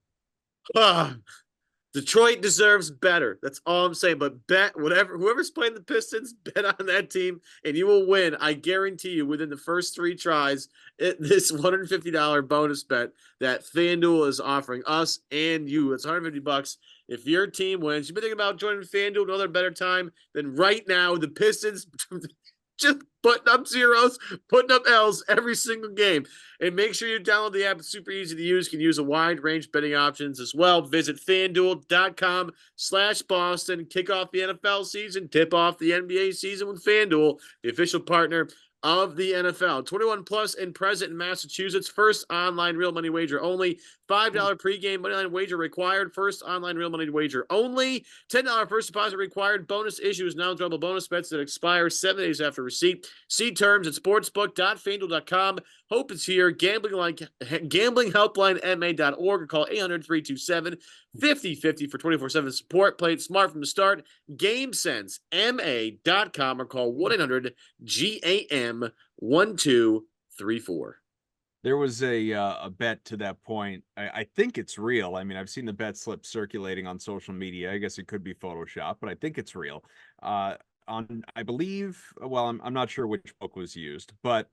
Detroit deserves better. That's all I'm saying. But bet whoever's playing the Pistons, bet on that team, and you will win. I guarantee you, within the first 3 tries, this $150 bonus bet that FanDuel is offering us and you. It's $150. If your team wins, you've been thinking about joining FanDuel another better time, then right now the Pistons just putting up zeros, putting up L's every single game. And make sure you download the app. It's super easy to use. You can use a wide range of betting options as well. Visit FanDuel.com/Boston. Kick off the NFL season. Tip off the NBA season with FanDuel, the official partner of the NFL. 21 plus and present in Massachusetts. First online real money wager only. $5 pregame moneyline wager required. First online real money wager only. $10 first deposit required. Bonus issues now double bonus bets that expire 7 days after receipt. See terms at sportsbook.fanduel.com. Hope is here. Gamblinghelplinema.org or call 800-327-5050 for 24/7 support. Play it smart from the start. GameSenseMA.com or call 1-800-GAM-1234. There was a bet to that point. I think it's real. I mean, I've seen the bet slip circulating on social media. I guess it could be Photoshop, but I think it's real. I believe, well, I'm not sure which book was used, but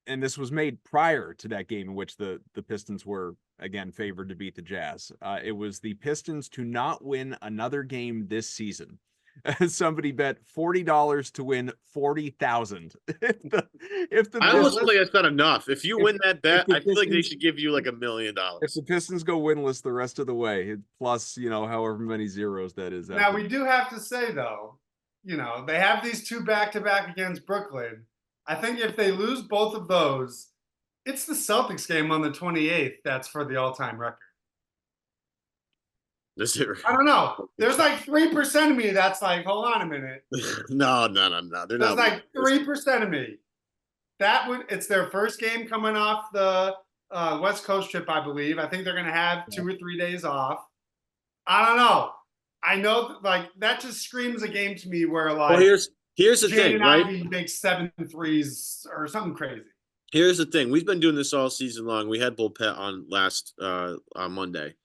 and this was made prior to that game in which the Pistons were again favored to beat the Jazz. It was the Pistons to not win another game this season. Somebody bet $40 to win 40,000. I almost feel like that's not enough. If you win that bet, I feel like they should give you like $1 million. If the Pistons go winless the rest of the way, plus however many zeros that is. Now we do have to say though, they have these 2 back-to-back against Brooklyn. I think if they lose both of those, it's the Celtics game on the 28th that's for the all-time record. Is it right? I don't know. There's like 3% of me that's like, hold on a minute. No. They're There's not. like 3% of me. It's their first game coming off the West Coast trip, I believe. I think they're going to have 2 or 3 days off. I don't know. I know that just screams a game to me where well, here's the thing, right? Ivy makes 7 threes or something crazy. Here's the thing. We've been doing this all season long. We had Bull Pet on on Monday.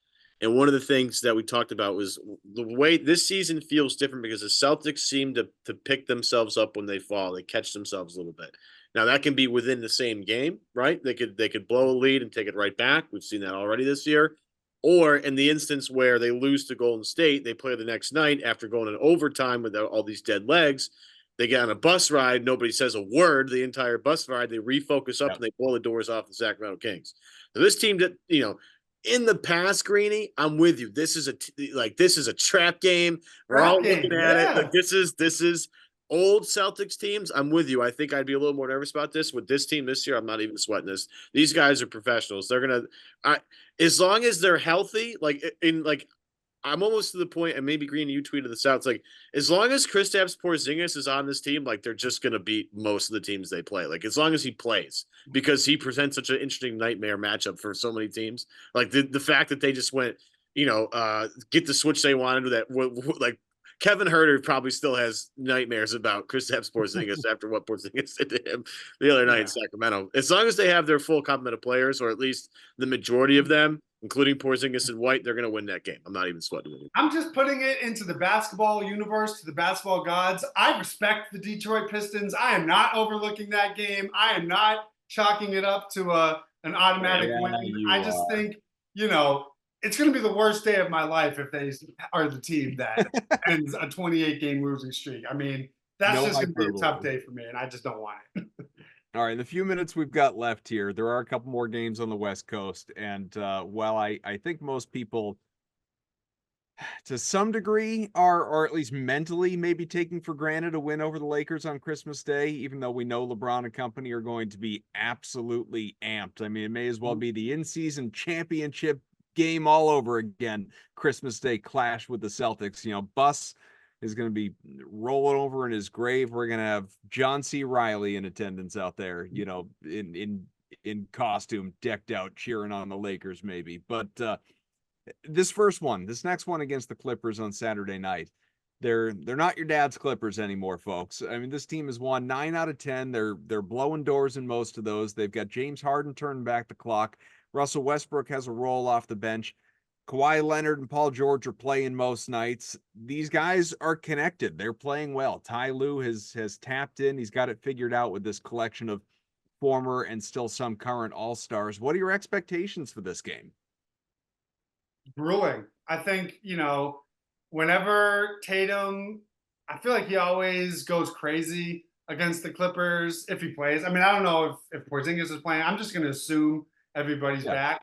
And one of the things that we talked about was the way this season feels different because the Celtics seem to pick themselves up when they fall. They catch themselves a little bit. Now that can be within the same game, right? They could blow a lead and take it right back. We've seen that already this year. Or in the instance where they lose to Golden State, they play the next night after going in overtime with all these dead legs. They get on a bus ride. Nobody says a word the entire bus ride. They refocus up and they blow the doors off the Sacramento Kings. So this team that, in the past, Greenie, I'm with you. This is a trap game. We're all looking at it. Like this is old Celtics teams. I'm with you. I think I'd be a little more nervous about this. With this team this year, I'm not even sweating this. These guys are professionals. They're gonna, as long as they're healthy. I'm almost to the point, and maybe Greenie, you tweeted this out. It's like as long as Kristaps Porzingis is on this team, they're just gonna beat most of the teams they play. As long as he plays, because he presents such an interesting nightmare matchup for so many teams. The fact that they just went, get the switch they wanted to that. Kevin Herter probably still has nightmares about Kristaps Porzingis after what Porzingis did to him the other night in Sacramento. As long as they have their full complement of players, or at least the majority of them, including Porzingis and White, they're going to win that game. I'm not even sweating it. I'm just putting it into the basketball universe, to the basketball gods. I respect the Detroit Pistons. I am not overlooking that game. I am not chalking it up to an automatic win. I just think, it's going to be the worst day of my life if they are the team that ends a 28-game losing streak. I mean, that's just going to be a tough day for me, and I just don't want it. All right, in the few minutes we've got left here, there are a couple more games on the West Coast. And while I think most people, to some degree, are, or at least mentally, maybe taking for granted a win over the Lakers on Christmas Day, even though we know LeBron and company are going to be absolutely amped. I mean, it may as well be the in-season championship game all over again. Christmas Day clash with the Celtics. Buss is going to be rolling over in his grave. We're going to have John C. Riley in attendance out there, you know, in costume, decked out, cheering on the Lakers, maybe. But this next one against the Clippers on Saturday night, they're not your dad's Clippers anymore, folks. I mean, this team has won 9 out of 10. They're blowing doors in most of those. They've got James Harden turning back the clock. Russell Westbrook has a roll off the bench. Kawhi Leonard and Paul George are playing most nights. These guys are connected. They're playing well. Ty Lue has tapped in. He's got it figured out with this collection of former and still some current All-Stars. What are your expectations for this game? Grueling. I think, you know, whenever Tatum, I feel like he always goes crazy against the Clippers if he plays. I mean, I don't know if Porzingis is playing. I'm just going to assume everybody's back.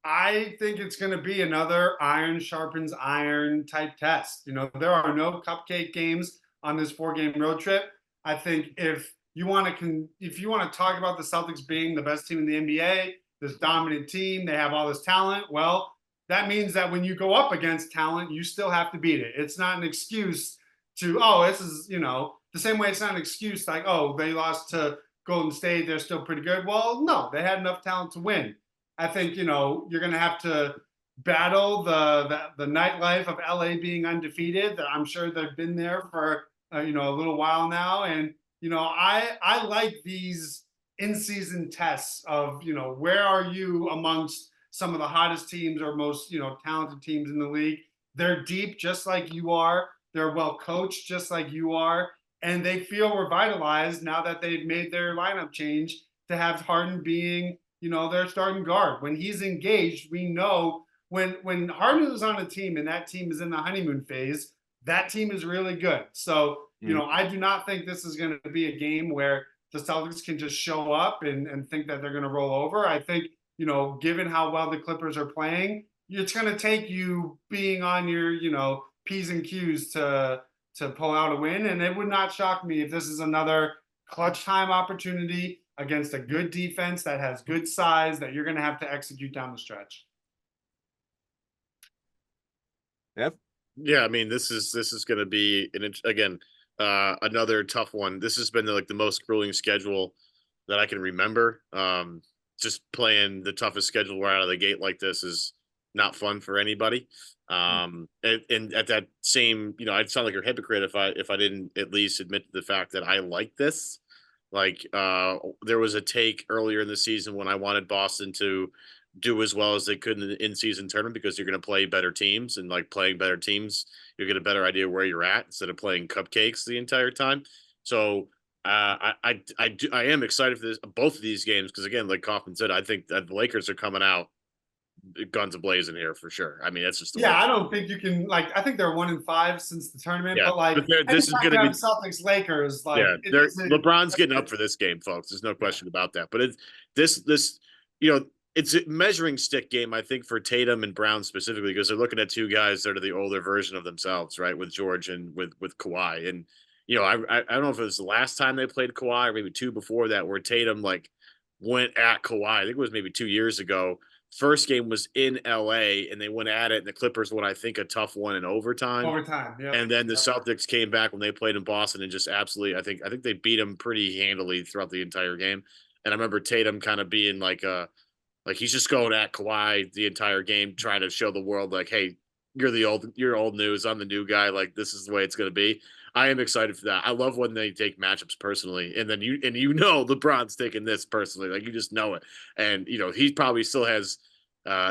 I think it's going to be another iron sharpens iron type test. You know, there are no cupcake games on this 4-game road trip. I think if you want to talk about the Celtics being the best team in the NBA, this dominant team, they have all this talent. Well, that means that when you go up against talent, you still have to beat it. It's not an excuse to, oh, this is, you know, the same way it's not an excuse like, oh, they lost to Golden State, they're still pretty good. Well, no, they had enough talent to win. I think, you know, you're going to have to battle the nightlife of LA being undefeated. That I'm sure they've been there for, you know, a little while now. And, you know, I like these in-season tests of, you know, where are you amongst some of the hottest teams or most, you know, talented teams in the league. They're deep just like you are. They're well coached just like you are. And they feel revitalized now that they've made their lineup change to have Harden being, you know, their starting guard. When he's engaged, we know when Harden is on a team and that team is in the honeymoon phase, that team is really good. So, you know, I do not think this is going to be a game where the Celtics can just show up and think that they're going to roll over. I think, you know, given how well the Clippers are playing, it's going to take you being on your, you know, P's and Q's to pull out a win. And it would not shock me if this is another clutch time opportunity against a good defense that has good size that you're going to have to execute down the stretch. Yep. Yeah, I mean, this is going to be another tough one. This has been the most grueling schedule that I can remember. Just playing the toughest schedule right out of the gate like this is not fun for anybody. And at that same, you know, I'd sound like a hypocrite if I didn't at least admit to the fact that I like this. Like there was a take earlier in the season when I wanted Boston to do as well as they could in the in-season tournament because you're going to play better teams, and like playing better teams, you get a better idea where you're at instead of playing cupcakes the entire time. So I am excited for this, both of these games, because again, like Kaufman said, I think that the Lakers are coming out guns a-blazing here for sure. I mean, that's just I don't think you can, like, I think they're 1-5 since the tournament, but like, this is going to be Celtics Lakers. Like, LeBron's getting up for this game, folks. There's no question about that. But this, you know, it's a measuring stick game, I think, for Tatum and Brown specifically, because they're looking at two guys that are the older version of themselves, right? With George and with Kawhi. And, you know, I don't know if it was the last time they played Kawhi or maybe two before that, where Tatum like went at Kawhi. I think it was maybe 2 years ago. First game was in LA and they went at it, and the Clippers won, I think, a tough one in overtime. Yeah. And then the Celtics came back when they played in Boston and just absolutely, I think they beat them pretty handily throughout the entire game. And I remember Tatum kind of being like he's just going at Kawhi the entire game, trying to show the world like, hey, you're old news. I'm the new guy. Like, this is the way it's going to be. I am excited for that. I love when they take matchups personally, and then you know LeBron's taking this personally, like you just know it. And you know he probably still has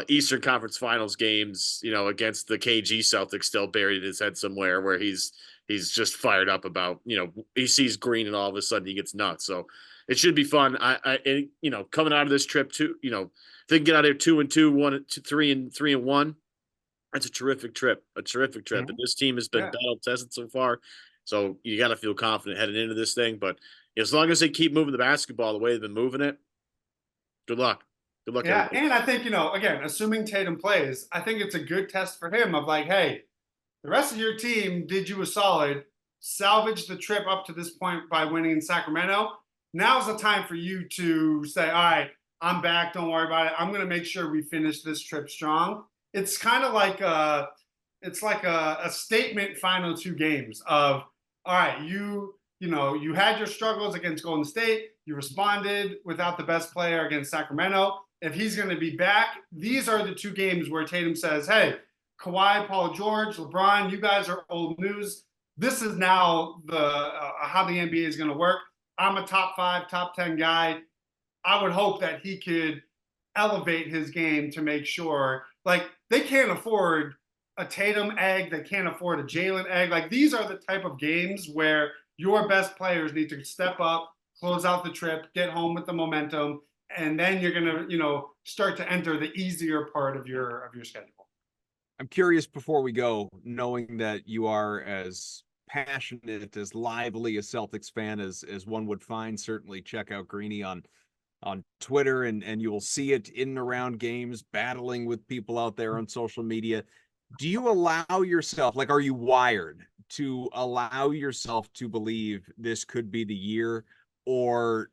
Eastern Conference Finals games, you know, against the KG Celtics still buried in his head somewhere, where he's just fired up about, you know, he sees green and all of a sudden he gets nuts. So it should be fun. I you know, coming out of this trip too, you know, if they can get out of here 2-2, 3-1. That's a terrific trip. And this team has been battle tested so far. So you got to feel confident heading into this thing. But as long as they keep moving the basketball the way they've been moving it, good luck. Good luck. Yeah, everybody. and I think, you know, again, assuming Tatum plays, I think it's a good test for him of like, hey, the rest of your team did you a solid, salvage the trip up to this point by winning in Sacramento. Now's the time for you to say, all right, I'm back. Don't worry about it. I'm going to make sure we finish this trip strong. It's kind of like it's like a statement final 2 games of, all right, you had your struggles against Golden State. You responded without the best player against Sacramento. If he's going to be back, these are the 2 games where Tatum says, hey, Kawhi, Paul George, LeBron, you guys are old news. This is now how the NBA is going to work. I'm a top 5, top 10 guy. I would hope that he could elevate his game to make sure, like, they can't afford a Tatum egg. They can't afford a Jaylen egg. Like, these are the type of games where your best players need to step up, close out the trip, get home with the momentum, and then you're going to, start to enter the easier part of your schedule. I'm curious before we go, knowing that you are as passionate, as lively a Celtics fan as one would find, certainly check out Greenie on Twitter, and you will see it in and around games, battling with people out there on social media. Do you allow yourself, like, are you wired to allow yourself to believe this could be the year, or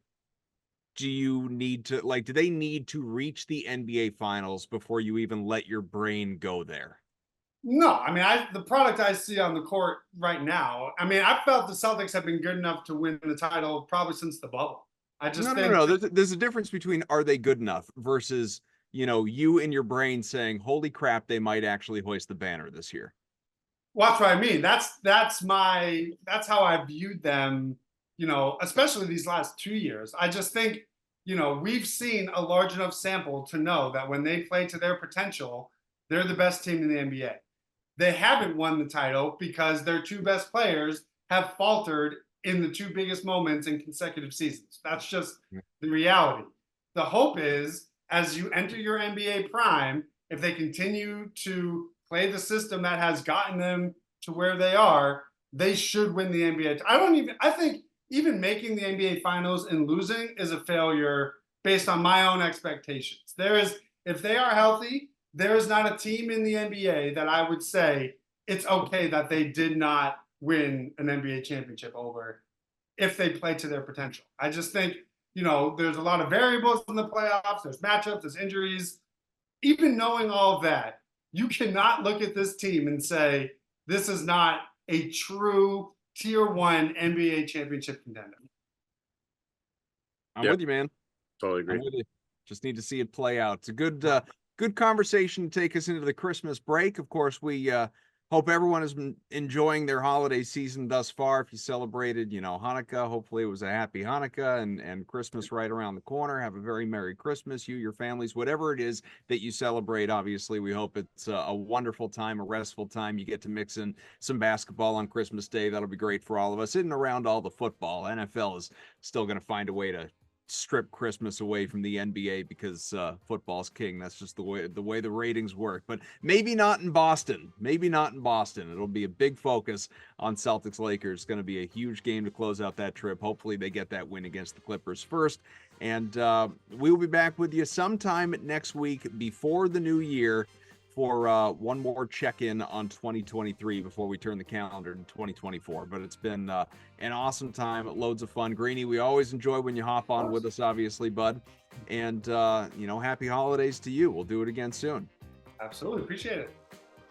do you need to, like, do they need to reach the NBA finals before you even let your brain go there? No, I mean, the product I see on the court right now, I mean, I felt the Celtics have been good enough to win the title probably since the bubble. I just think no. There's a difference between are they good enough versus, you in your brain saying, holy crap, they might actually hoist the banner this year. Well, that's what I mean. That's how I viewed them, especially these last 2 years. I just think, we've seen a large enough sample to know that when they play to their potential, they're the best team in the NBA. They haven't won the title because their 2 best players have faltered in the 2 biggest moments in consecutive seasons. That's just the reality. The hope is, as you enter your NBA prime, if they continue to play the system that has gotten them to where they are, they should win the NBA. I think even making the NBA finals and losing is a failure based on my own expectations. If they are healthy, there is not a team in the NBA that I would say it's okay that they did not win an NBA championship over if they play to their potential. I just think, there's a lot of variables in the playoffs. There's matchups, there's injuries. Even knowing all of that, you cannot look at this team and say, this is not a true tier 1 NBA championship contender. I'm with you, man. Totally agree. I'm with you. Just need to see it play out. It's a good conversation to take us into the Christmas break. Of course, we hope everyone has been enjoying their holiday season thus far. If you celebrated, Hanukkah, hopefully it was a happy Hanukkah, and Christmas right around the corner. Have a very Merry Christmas, you, your families, whatever it is that you celebrate. Obviously, we hope it's a wonderful time, a restful time. You get to mix in some basketball on Christmas Day. That'll be great for all of us. In and around all the football, NFL is still going to find a way to strip Christmas away from the NBA because football's king. That's just the way the ratings work. But maybe not in Boston. It'll be a big focus on Celtics Lakers. It's going to be a huge game to close out that trip. Hopefully they get that win against the Clippers first. And we will be back with you sometime next week before the new year for one more check-in on 2023 before we turn the calendar to 2024. But it's been an awesome time, loads of fun. Greenie, we always enjoy when you hop on with us, obviously, bud. And, happy holidays to you. We'll do it again soon. Absolutely. Appreciate it.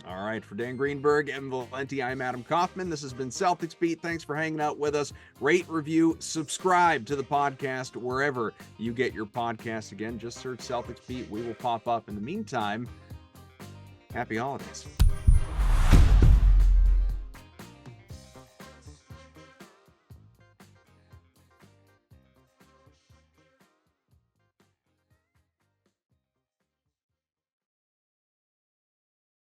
All right. For Dan Greenberg, Evan Valenti, I'm Adam Kaufman. This has been Celtics Beat. Thanks for hanging out with us. Rate, review, subscribe to the podcast wherever you get your podcasts. Again, just search Celtics Beat. We will pop up. In the meantime, happy holidays.